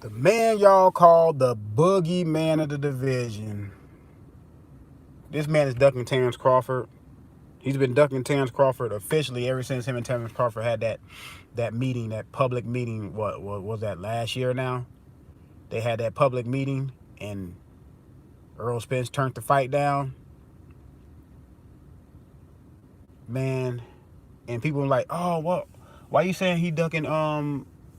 The man y'all call the boogeyman of the division. This man is ducking Terrence Crawford. He's been ducking Terrence Crawford officially ever since him and Terrence Crawford had that meeting, that public meeting. What was that, last year now? They had that public meeting and Errol Spence turned the fight down. Man, and people were like, oh, what? Why you saying he ducking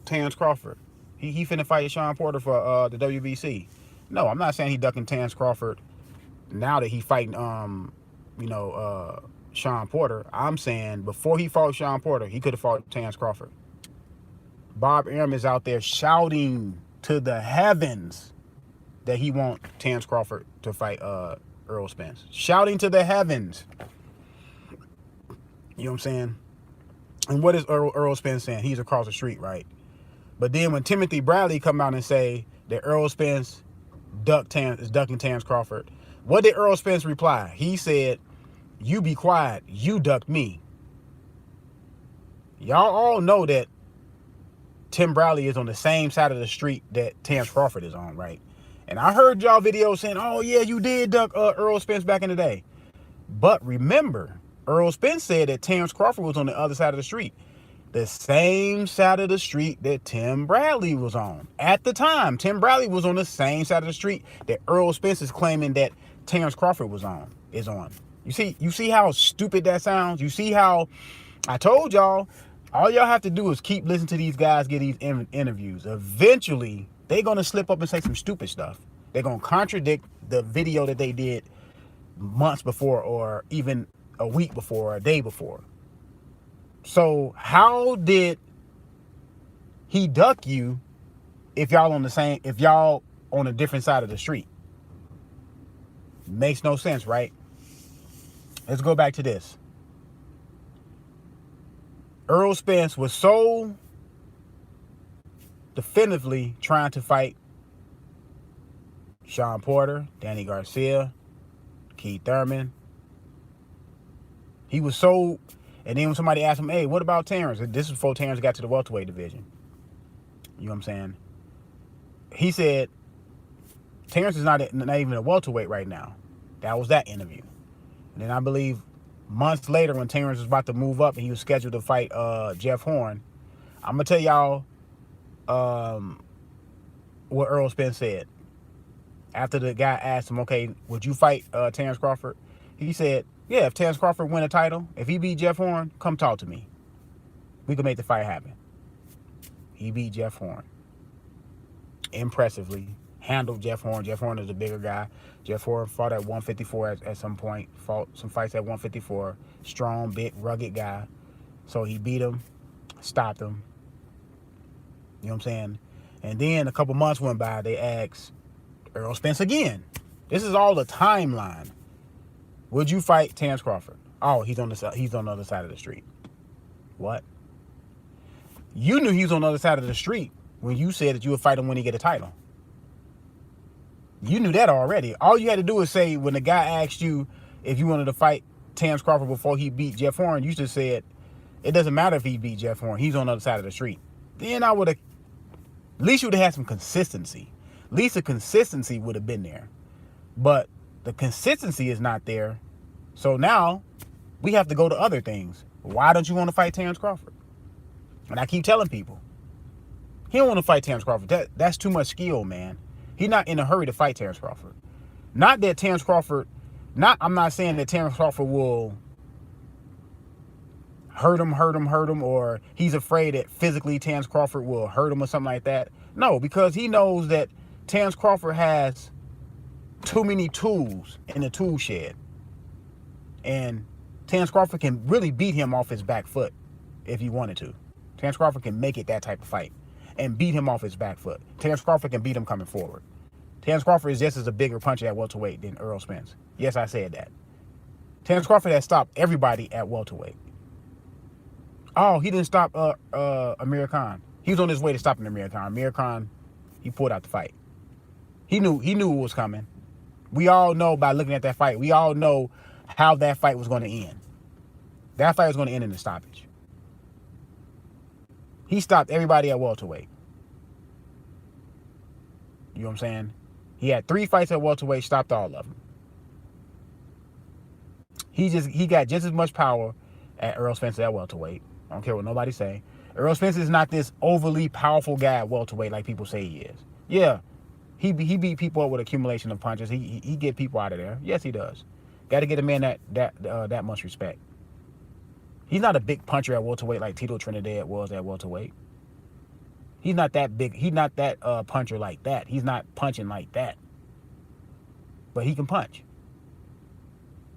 Terrence Crawford? He finna fight Sean Porter for the WBC. No, I'm not saying he ducking Terrence Crawford now that he fighting Sean Porter. I'm saying before he fought Sean Porter, he could have fought Terrence Crawford. Bob Arum is out there shouting to the heavens that he want Terrence Crawford to fight Errol Spence. Shouting to the heavens. You know what I'm saying? And what is Errol Spence saying? He's across the street, right? But then when Timothy Bradley come out and say that Errol Spence is ducking Terrence Crawford, what did Errol Spence reply? He said, "You be quiet. You ducked me." Y'all all know that Tim Bradley is on the same side of the street that Terrence Crawford is on, right? And I heard y'all videos saying, "Oh yeah, you did duck Errol Spence back in the day." But remember, Errol Spence said that Terrence Crawford was on the other side of the street. The same side of the street that Tim Bradley was on. At the time, Tim Bradley was on the same side of the street that Errol Spence is claiming that Terrence Crawford is on. You see how stupid that sounds? You see how I told y'all, all y'all have to do is keep listening to these guys get these interviews. Eventually, they're going to slip up and say some stupid stuff. They're going to contradict the video that they did months before or even a week before or a day before. So how did he duck you if y'all on a different side of the street? Makes no sense, right? Let's go back to this. Errol Spence was so definitively trying to fight Sean Porter, Danny Garcia, Keith Thurman. He was so... And then when somebody asked him, hey, what about Terrence? This is before Terrence got to the welterweight division. You know what I'm saying? He said, Terrence is not even a welterweight right now. That was that interview. And then I believe months later when Terrence was about to move up and he was scheduled to fight Jeff Horn, I'm going to tell y'all what Errol Spence said. After the guy asked him, okay, would you fight Terrence Crawford? He said, yeah, if Terrence Crawford win a title, if he beat Jeff Horn, come talk to me. We can make the fight happen. He beat Jeff Horn. Impressively. Handled Jeff Horn. Jeff Horn is a bigger guy. Jeff Horn fought at 154 at some point. Fought some fights at 154. Strong, big, rugged guy. So he beat him. Stopped him. You know what I'm saying? And then a couple months went by. They asked Errol Spence again. This is all the timeline. Would you fight Terrence Crawford? Oh, he's on the other side of the street. What? You knew he was on the other side of the street when you said that you would fight him when he get a title. You knew that already. All you had to do is say, when the guy asked you if you wanted to fight Terrence Crawford before he beat Jeff Horn, you just said, it doesn't matter if he beat Jeff Horn. He's on the other side of the street. Then I would have, at least you would have had some consistency. At least the consistency would have been there. But the consistency is not there. So now we have to go to other things. Why don't you want to fight Terrence Crawford? And I keep telling people, he don't want to fight Terrence Crawford. That's too much skill, man. He's not in a hurry to fight Terrence Crawford. Not that Terrence Crawford, I'm not saying that Terrence Crawford will hurt him, or he's afraid that physically Terrence Crawford will hurt him or something like that. No, because he knows that Terrence Crawford has too many tools in the tool shed. And Terrence Crawford can really beat him off his back foot if he wanted to. Terrence Crawford can make it that type of fight and beat him off his back foot. Terrence Crawford can beat him coming forward. Terrence Crawford is just as a bigger puncher at welterweight than Errol Spence. Yes, I said that. Terrence Crawford has stopped everybody at welterweight. Oh, he didn't stop Amir Khan. He was on his way to stopping Amir Khan. Amir Khan, he pulled out the fight. He knew it was coming. We all know by looking at that fight, we all know how that fight was going to end. That fight was going to end in a stoppage. He stopped everybody at welterweight. You know what I'm saying? He had 3 fights at welterweight, stopped all of them. He got just as much power at Errol Spence at welterweight. I don't care what nobody say. Errol Spence is not this overly powerful guy at welterweight like people say he is. Yeah, he beat people up with accumulation of punches. He get people out of there. Yes, he does. Got to get a man that much respect. He's not a big puncher at welterweight like Tito Trinidad was at welterweight. He's not that big. He's not that puncher like that. He's not punching like that. But he can punch.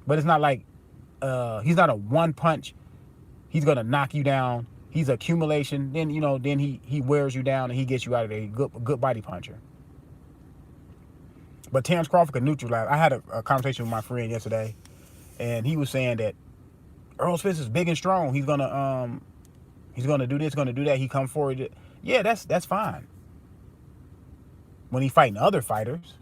But it's not like he's not a one punch. He's gonna knock you down. He's accumulation. Then then he wears you down and he gets you out of there. Good body puncher. But Terrence Crawford can neutralize. I had a conversation with my friend yesterday, and he was saying that Errol Spence is big and strong. He's gonna do this, gonna do that. He come forward. Yeah, that's fine. When he fighting other fighters.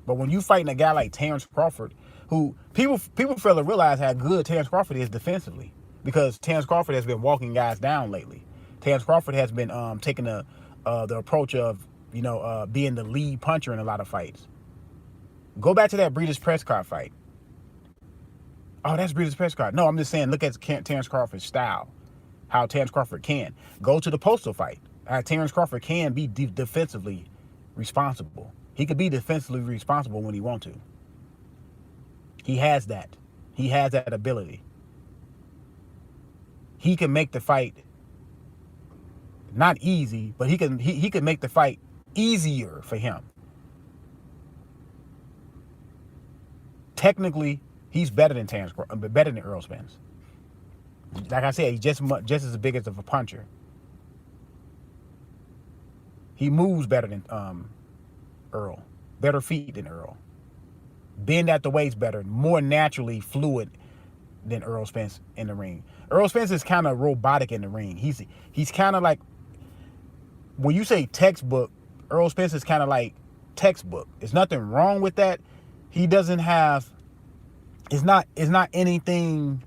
But when you fighting a guy like Terrence Crawford, who people fail to realize how good Terrence Crawford is defensively, because Terrence Crawford has been walking guys down lately. Terrence Crawford has been taking the approach of being the lead puncher in a lot of fights. Go back to that Breeders' Prescott fight. Oh, that's Breeders' Prescott. No, I'm just saying, look at Terrence Crawford's style, how Terrence Crawford can. Go to the Postal fight. Terrence Crawford can be defensively responsible. He could be defensively responsible when he wants to. He has that. He has that ability. He can make the fight not easy, but he can make the fight easier for him. Technically, he's better than Errol Spence. Like I said, he's just as big as a puncher. He moves better than Errol. Better feet than Errol. Bend at the waist better, more naturally fluid than Errol Spence in the ring. Errol Spence is kind of robotic in the ring. He's kind of like, when you say textbook, Errol Spence is kind of like textbook. There's nothing wrong with that. He doesn't have, it's not anything,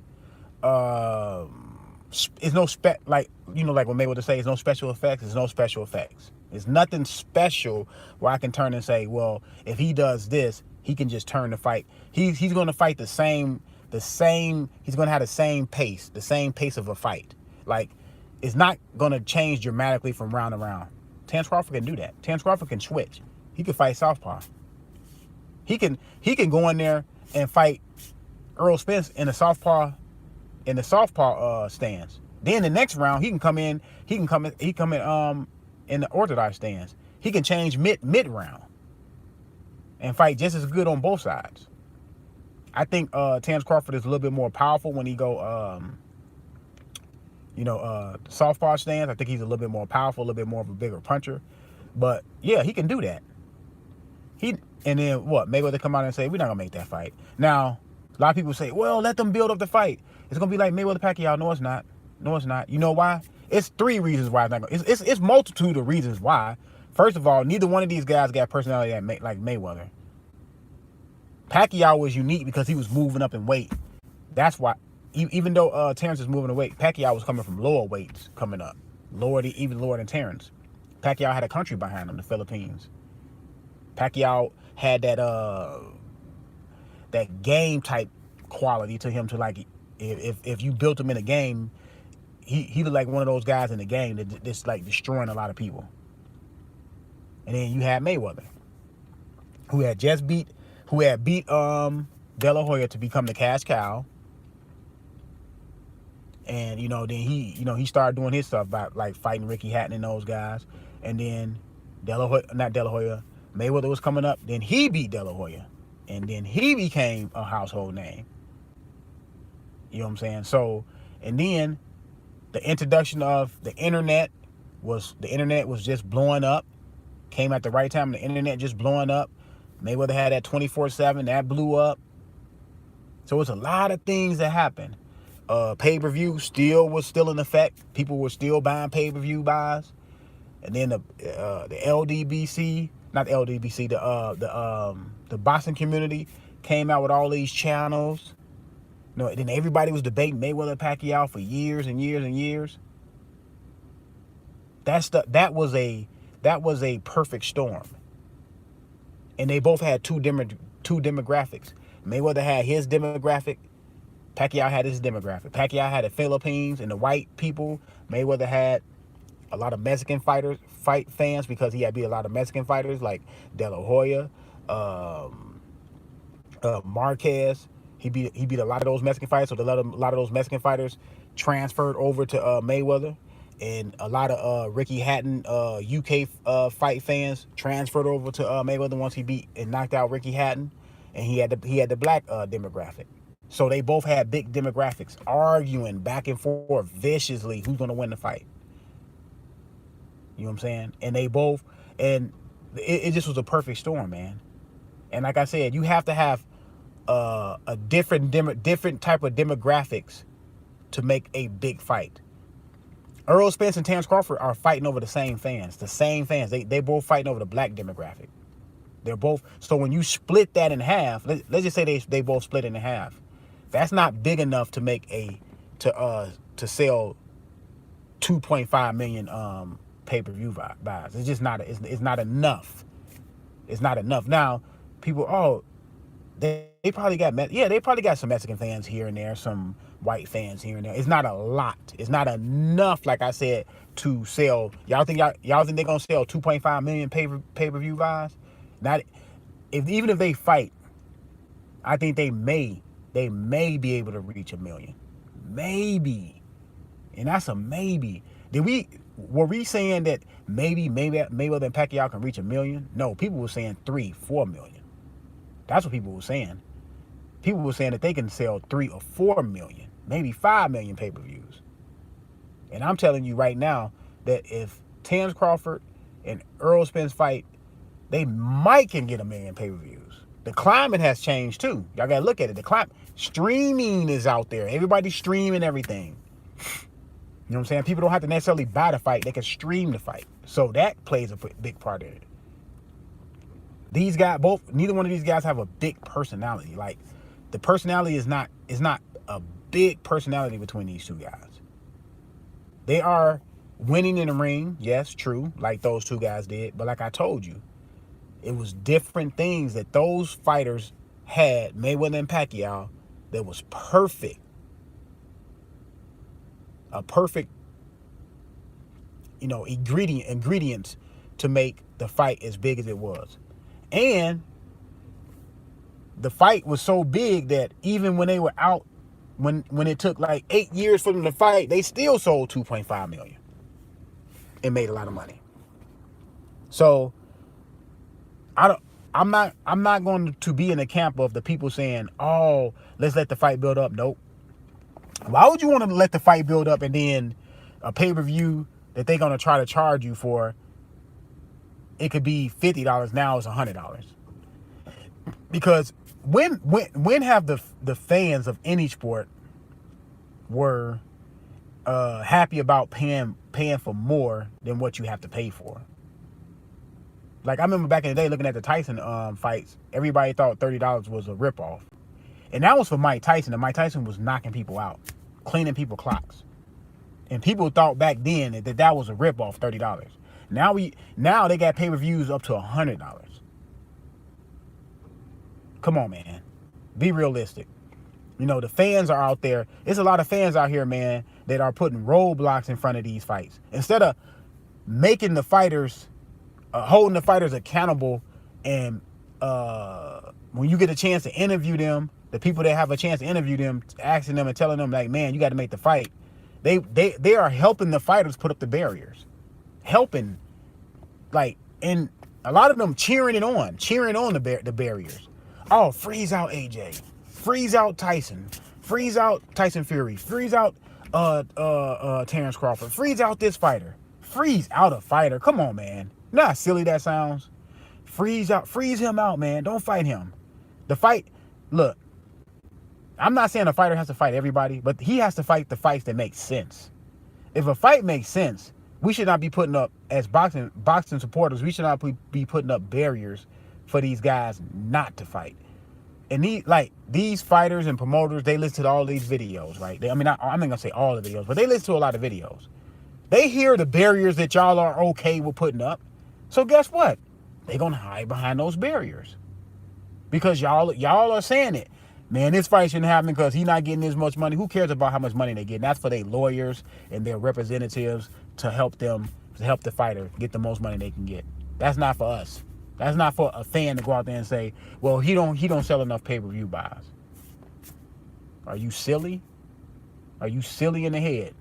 it's no like what Mayweather say, it's no special effects. There's no special effects. There's nothing special where I can turn and say, well, if he does this, he can just turn the fight. He's going to fight the same. He's going to have the same pace of a fight. Like, it's not going to change dramatically from round to round. Terrence Crawford can do that. Terrence Crawford can switch. He can fight southpaw. He can go in there and fight Errol Spence in the southpaw stance. Then the next round he can come in in the orthodox stance. He can change mid round and fight just as good on both sides. I think Terrence Crawford is a little bit more powerful when he go southpaw stance. I think he's a little bit more powerful, a little bit more of a bigger puncher. But yeah, he can do that. And then what? Mayweather come out and say, we're not gonna make that fight. Now, a lot of people say, well, let them build up the fight. It's gonna be like Mayweather Pacquiao. No, it's not. No, it's not. You know why? It's 3 reasons why it's not gonna. It's multitude of reasons why. First of all, neither one of these guys got personality like Mayweather. Pacquiao was unique because he was moving up in weight. That's why, even though Terrence is moving in weight, Pacquiao was coming from lower weights coming up, even lower than Terrence. Pacquiao had a country behind him, the Philippines. Pacquiao had that game type quality to him. To like, if you built him in a game, he looked like one of those guys in the game that's like destroying a lot of people. And then you had Mayweather, who had beat De La Hoya to become the cash cow. And then he started doing his stuff by like fighting Ricky Hatton and those guys. And then Mayweather was coming up. Then he beat De La Hoya, and then he became a household name. You know what I'm saying? So, and then the introduction of the internet was just blowing up. Came at the right time. The internet just blowing up. Mayweather had that 24/7 that blew up. So it's a lot of things that happened. Pay-per-view was still in effect. People were still buying pay-per-view buys. And then the LDBC, not LDBC, the boxing community came out with all these channels. Then everybody was debating Mayweather Pacquiao for years and years and years. That was a perfect storm. And they both had two demographics. Mayweather had his demographic. Pacquiao had his demographic. Pacquiao had the Philippines and the white people. Mayweather had a lot of Mexican fight fans because he had beat a lot of Mexican fighters like De La Hoya, Marquez. He beat a lot of those Mexican fighters, so a lot of those Mexican fighters transferred over to Mayweather, and a lot of Ricky Hatton UK fight fans transferred over to Mayweather once he beat and knocked out Ricky Hatton, and he had the black demographic. So they both had big demographics arguing back and forth viciously who's going to win the fight. You know what I'm saying? And they both, and it just was a perfect storm, man. And like I said, you have to have a different type of demographics to make a big fight. Errol Spence and Terrence Crawford are fighting over the same fans. They both fighting over the black demographic. They're both. So when you split that in half, let's just say they both split it in half. That's not big enough to make to sell 2.5 million pay-per-view buys. It's just not. It's not enough. It's not enough. Now, people, they probably got they probably got some Mexican fans here and there, some white fans here and there. It's not a lot. It's not enough, like I said, to sell. Y'all think they're gonna sell 2.5 million pay-per-view buys? Not even if they fight, I think they may be able to reach 1 million. Maybe. And that's a maybe. Were we saying that maybe Mayweather and Pacquiao can reach 1 million? No, people were saying 3-4 million. That's what people were saying. People were saying that they can sell 3 or 4 million, maybe 5 million pay-per-views. And I'm telling you right now that if Terrence Crawford and Errol Spence fight, they might can get 1 million pay-per-views. The climate has changed too. Y'all gotta look at it. The climate, streaming is out there. Everybody's streaming everything. You know what I'm saying? People don't have to necessarily buy the fight. They can stream the fight. So that plays a big part in it. These guys, neither one of these guys have a big personality. Like, the personality is not a big personality between these two guys. They are winning in the ring, yes, true, like those two guys did. But like I told you, it was different things that those fighters had, Mayweather and Pacquiao, that was perfect. A perfect, ingredients to make the fight as big as it was. And the fight was so big that even when they were out, when it took like 8 years for them to fight, they still sold 2.5 million and made a lot of money. So I'm not going to be in the camp of the people saying, "Oh, let's let the fight build up." Nope. Why would you want to let the fight build up and then a pay-per-view that they're going to try to charge you for, it could be $50, now it's $100? Because when have the fans of any sport were happy about paying for more than what you have to pay for? Like, I remember back in the day looking at the Tyson fights, everybody thought $30 was a ripoff. And that was for Mike Tyson, and Mike Tyson was knocking people out, cleaning people clocks. And people thought back then that was a ripoff, $30. Now they got pay-per-views up to $100. Come on, man. Be realistic. The fans are out there. There's a lot of fans out here, man, that are putting roadblocks in front of these fights. Instead of making the fighters, holding the fighters accountable, and when you get a chance to interview them, the people that have a chance to interview them, asking them and telling them, like, man, you got to make the fight. They are helping the fighters put up the barriers. Helping, like, and a lot of them cheering on the barriers. Oh, freeze out AJ. Freeze out Tyson. Freeze out Tyson Fury. Freeze out Terrence Crawford. Freeze out this fighter. Freeze out a fighter. Come on, man. Not how silly that sounds. Freeze him out, man. Don't fight him. The fight, look, I'm not saying a fighter has to fight everybody, but he has to fight the fights that make sense. If a fight makes sense, we should not be putting up, as boxing supporters, we should not be putting up barriers for these guys not to fight. And these fighters and promoters, they listen to all these videos, right? I'm not going to say all the videos, but they listen to a lot of videos. They hear the barriers that y'all are okay with putting up. So guess what? They're gonna hide behind those barriers because y'all are saying it. Man, this fight shouldn't happen because he's not getting as much money. Who cares about how much money they get? And that's for their lawyers and their representatives to help the fighter get the most money they can get. That's not for us. That's not for a fan to go out there and say, well, he don't sell enough pay-per-view buys. Are you silly? Are you silly in the head?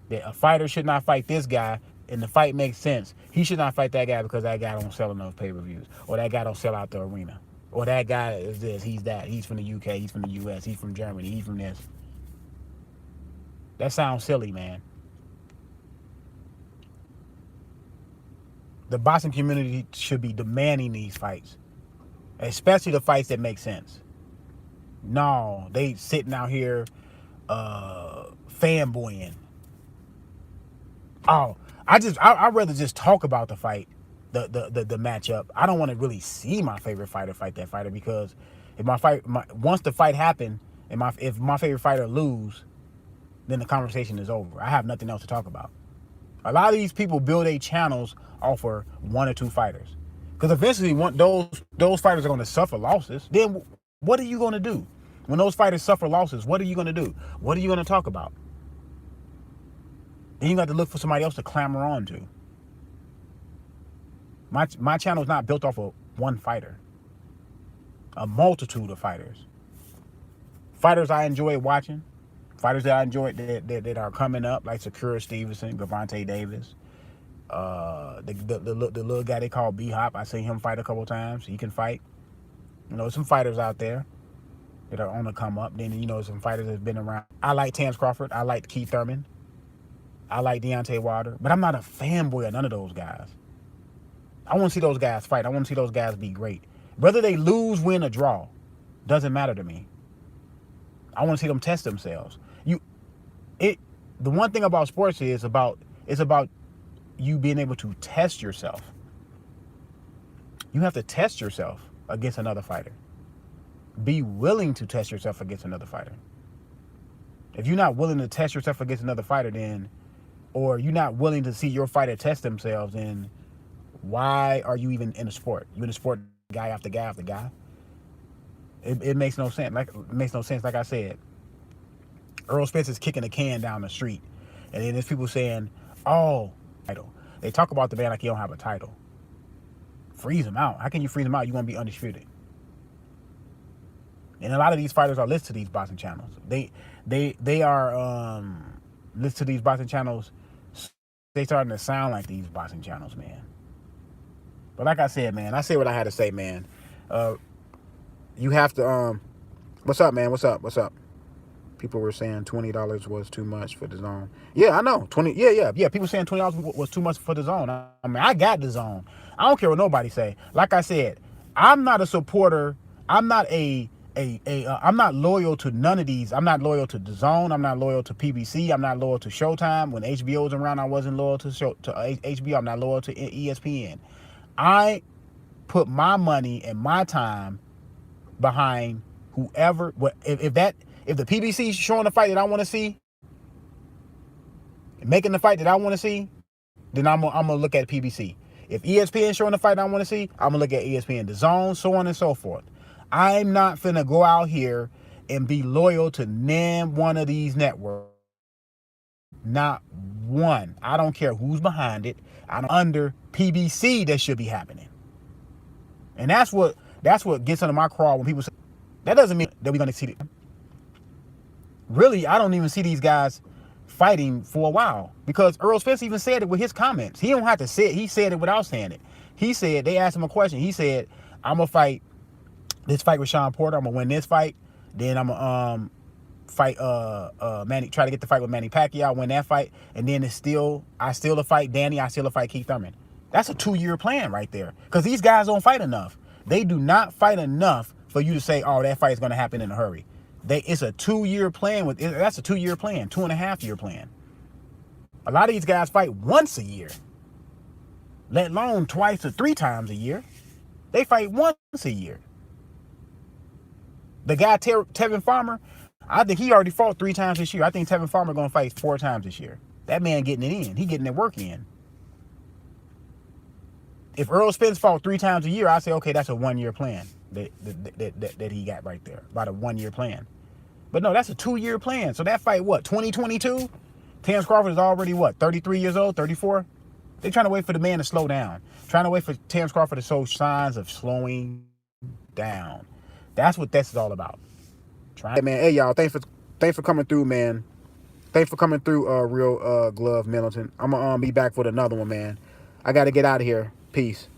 That a fighter should not fight this guy and the fight makes sense. He should not fight that guy because that guy don't sell enough pay-per-views, or that guy don't sell out the arena, or that guy is this, he's that, he's from the UK, he's from the US, he's from Germany, he's from this. That sounds silly, man. The boxing community should be demanding these fights, especially the fights that make sense. No, they sitting out here fanboying. Oh, I'd rather just talk about the fight, the matchup. I don't want to really see my favorite fighter fight that fighter, because if once the fight happened and if my favorite fighter lose, then the conversation is over. I have nothing else to talk about. A lot of these people build their channels off of one or two fighters, because eventually those fighters are going to suffer losses. Then what are you going to do when those fighters suffer losses? What are you going to do? What are you going to talk about? Then you got to look for somebody else to clamor on to. My channel is not built off of one fighter. A multitude of fighters. Fighters I enjoy watching. Fighters that I enjoy that are coming up, like Sakura Stevenson, Gervonta Davis. The little guy they call B-Hop. I seen him fight a couple times. He can fight. You know, some fighters out there that are on the come up. Then, you know, some fighters that's been around. I like Terrence Crawford. I like Keith Thurman. I like Deontay Wilder. But I'm not a fanboy of none of those guys. I want to see those guys fight. I want to see those guys be great. Whether they lose, win, or draw, doesn't matter to me. I want to see them test themselves. The one thing about sports is about you being able to test yourself. You have to test yourself against another fighter. Be willing to test yourself against another fighter. If you're not willing to test yourself against another fighter, then, or you're not willing to see your fighter test themselves, then why are you even in a sport? You in a sport guy after guy after guy? It makes no sense. Like I said, Errol Spence is kicking a can down the street, and then there's people saying, "Oh, title." They talk about the man like he don't have a title. Freeze him out. How can you freeze him out? You want to be undisputed. And a lot of these fighters are listed to these boxing channels. They are listed to these boxing channels. They starting to sound like these boxing channels, man. But like I said, man, I said what I had to say, man. You have to what's up, man? What's up? People were saying $20 was too much for the zone. Yeah, I know. People saying $20 was too much for the zone. I mean, I got the zone. I don't care what nobody say. Like I said, I'm not a supporter. I'm not I'm not loyal to none of these. I'm not loyal to the zone. I'm not loyal to PBC. I'm not loyal to Showtime. When HBO was around, I wasn't loyal to HBO. I'm not loyal to ESPN. I put my money and my time behind whoever. If the PBC is showing the fight that I want to see, making the fight that I want to see, then I'm gonna look at PBC. If ESPN is showing the fight that I want to see, I'm gonna look at ESPN, the zone, so on and so forth. I'm not finna go out here and be loyal to name one of these networks. Not one. I don't care who's behind it. Under PBC, that should be happening. And that's what gets under my craw when people say that doesn't mean that we're gonna see it. Really, I don't even see these guys fighting for a while, because Errol Spence even said it with his comments. He don't have to say it. He said it without saying it. He said, they asked him a question. He said, I'm going to fight this fight with Sean Porter. I'm going to win this fight. Then I'm going to fight try to get the fight with Manny Pacquiao, win that fight. And then I still fight Danny. I still fight Keith Thurman. That's a 2-year plan right there, because these guys don't fight enough. They do not fight enough for you to say, oh, that fight is going to happen in a hurry. It's a 2-year plan. That's a 2-year plan, 2.5-year plan. A lot of these guys fight once a year, let alone twice or 3 times a year. They fight once a year. The guy Tevin Farmer, I think he already fought 3 times this year. I think Tevin Farmer gonna fight 4 times this year. That man getting it in. He getting that work in. if Errol Spence fought 3 times a year, I say, okay, that's a 1-year plan that he got right there. About a 1-year plan. But no, that's a 2-year plan. So that fight, what, 2022? Terrence Crawford is already, what, 33 years old, 34? They're trying to wait for the man to slow down. Trying to wait for Terrence Crawford to show signs of slowing down. That's what this is all about. Hey, man. Hey, y'all. Thanks for coming through, man. Thanks for coming through, Real Glove Middleton. I'm going to be back with another one, man. I got to get out of here. Peace.